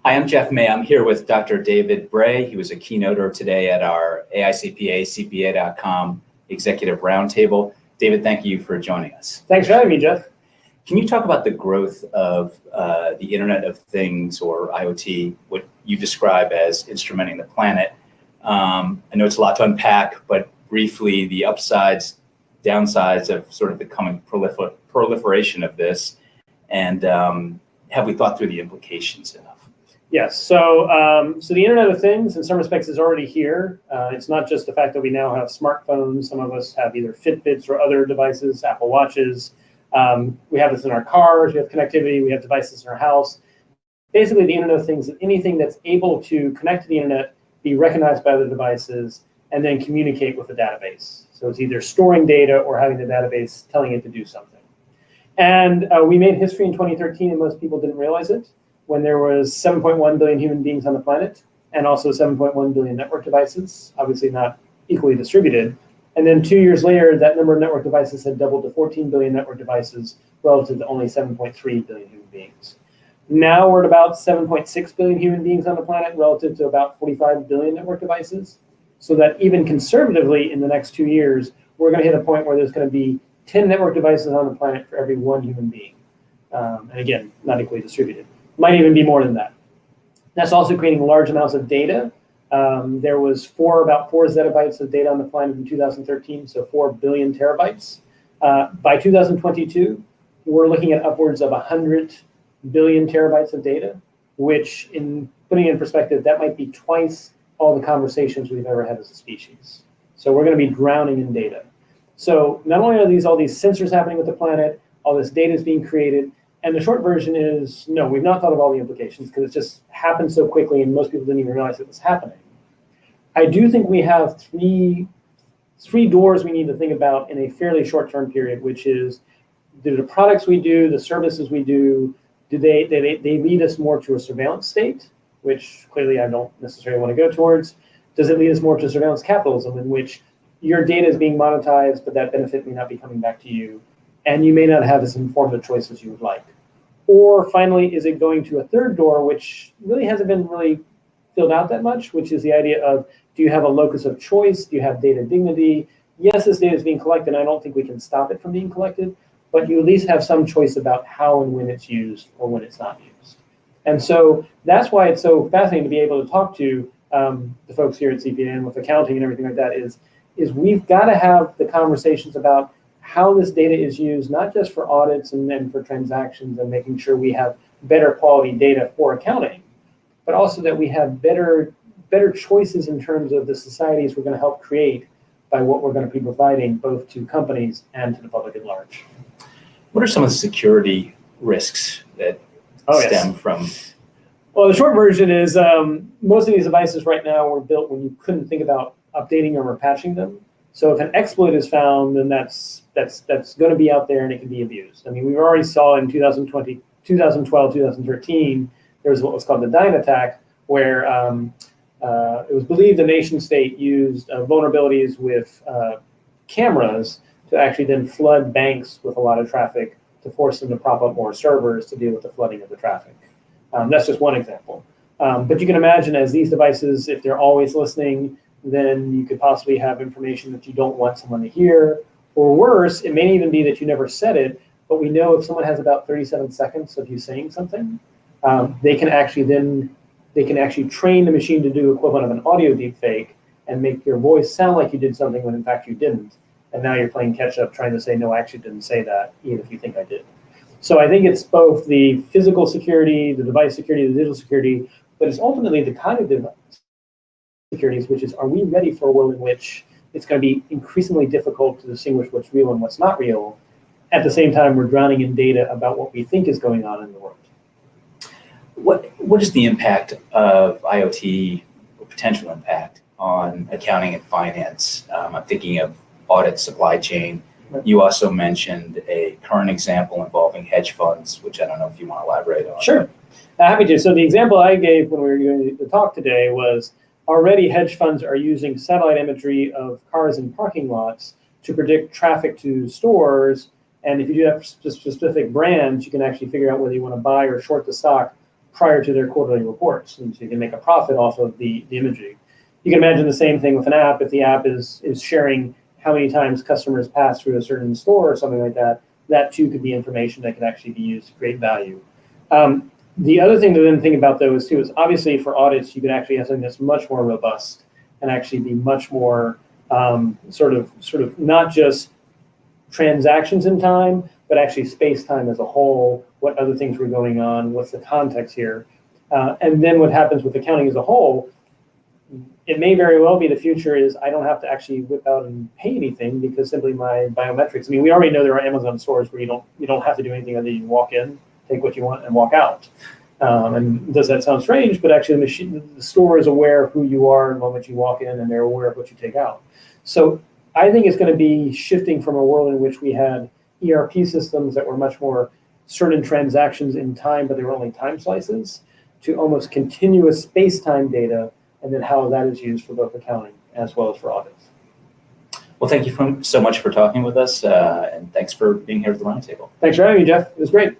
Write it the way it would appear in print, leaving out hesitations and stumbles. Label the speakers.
Speaker 1: Hi, I'm Jeff May. I'm here with Dr. David Bray. He was a keynoter today at our AICPA, CPA.com Executive Roundtable. David, thank you for joining us.
Speaker 2: Thanks for having me, Jeff.
Speaker 1: Can you talk about the growth of the Internet of Things, or IoT, what you describe as instrumenting the planet? I know it's a lot to unpack, but briefly, the upsides, downsides of sort of the coming proliferation of this, and have we thought through the implications enough?
Speaker 2: Yes, so the Internet of Things, in some respects, is already here. It's not just the fact that we now have smartphones. Some of us have either Fitbits or other devices, Apple Watches. We have this in our cars. We have connectivity. We have devices in our house. Basically, the Internet of Things is anything that's able to connect to the Internet, be recognized by other devices, and then communicate with the database. So it's either storing data or having the database telling it to do something. And we made history in 2013, and most people didn't realize it, when there was 7.1 billion human beings on the planet, and also 7.1 billion network devices, obviously not equally distributed. And then 2 years later, that number of network devices had doubled to 14 billion network devices relative to only 7.3 billion human beings. Now we're at about 7.6 billion human beings on the planet relative to about 45 billion network devices. So that even conservatively, in the next 2 years, we're going to hit a point where there's going to be 10 network devices on the planet for every one human being. And again, not equally distributed. Might even be more than that. That's also creating large amounts of data. There was about 4 zettabytes of data on the planet in 2013, so 4 billion terabytes. By 2022, we're looking at upwards of 100 billion terabytes of data, which, in putting it in perspective, that might be twice all the conversations we've ever had as a species. So we're going to be drowning in data. So not only are all these sensors happening with the planet, all this data is being created, and the short version is, no, we've not thought of all the implications because it just happened so quickly and most people didn't even realize it was happening. I do think we have three doors we need to think about in a fairly short-term period, which is, do the products we do, the services we do they lead us more to a surveillance state, which clearly I don't necessarily want to go towards? Does it lead us more to surveillance capitalism, in which your data is being monetized, but that benefit may not be coming back to you, and you may not have as informed a choice as you would like? Or finally, is it going to a third door, which really hasn't been filled out that much, which is the idea of, do you have a locus of choice? Do you have data dignity? Yes, this data is being collected, and I don't think we can stop it from being collected, but you at least have some choice about how and when it's used or when it's not used. And so that's why it's so fascinating to be able to talk to the folks here at CPA and with accounting and everything like that, is we've got to have the conversations about how this data is used, not just for audits and then for transactions and making sure we have better quality data for accounting, but also that we have better choices in terms of the societies we're going to help create by what we're going to be providing both to companies and to the public at large.
Speaker 1: What are some of the security risks that stem from?
Speaker 2: Well, the short version is most of these devices right now were built when you couldn't think about updating them or patching them. So if an exploit is found, then that's going to be out there and it can be abused. I mean, we already saw in 2012, 2013, there was what was called the Dyn attack, where it was believed the nation state used vulnerabilities with cameras to actually then flood banks with a lot of traffic to force them to prop up more servers to deal with the flooding of the traffic. That's just one example. But you can imagine, as these devices, if they're always listening, then you could possibly have information that you don't want someone to hear. Or worse, it may even be that you never said it, but we know if someone has about 37 seconds of you saying something, they can actually train the machine to do equivalent of an audio deepfake and make your voice sound like you did something when in fact you didn't. And now you're playing catch up, trying to say, no, I actually didn't say that, even if you think I did. So I think it's both the physical security, the device security, the digital security, but it's ultimately the cognitive securities, which is, are we ready for a world in which it's going to be increasingly difficult to distinguish what's real and what's not real? At the same time, we're drowning in data about what we think is going on in the world.
Speaker 1: What is the impact of IoT, or potential impact, on accounting and finance? I'm thinking of audit, supply chain. You also mentioned a current example involving hedge funds, which I don't know if you want to elaborate on.
Speaker 2: Sure, happy to. So the example I gave when we were doing the talk today was, already hedge funds are using satellite imagery of cars in parking lots to predict traffic to stores. And if you do have specific brands, you can actually figure out whether you want to buy or short the stock prior to their quarterly reports, and so you can make a profit off of the imaging. You can imagine the same thing with an app. If the app is sharing how many times customers pass through a certain store or something like that, that too could be information that could actually be used to create value. The other thing to then think about though is obviously for audits, you could actually have something that's much more robust and actually be much more sort of not just transactions in time, but actually space-time as a whole, what other things were going on, what's the context here. And then what happens with accounting as a whole, it may very well be the future is I don't have to actually whip out and pay anything because simply my biometrics. I mean, we already know there are Amazon stores where you don't have to do anything other than you walk in, take what you want, and walk out. And does that sound strange? But actually, the store is aware of who you are the moment you walk in, and they're aware of what you take out. So I think it's going to be shifting from a world in which we had ERP systems that were much more certain transactions in time, but they were only time slices, to almost continuous space-time data, and then how that is used for both accounting as well as for audits.
Speaker 1: Well, thank you so much for talking with us, and thanks for being here at the roundtable.
Speaker 2: Thanks for having me, Jeff. It was great.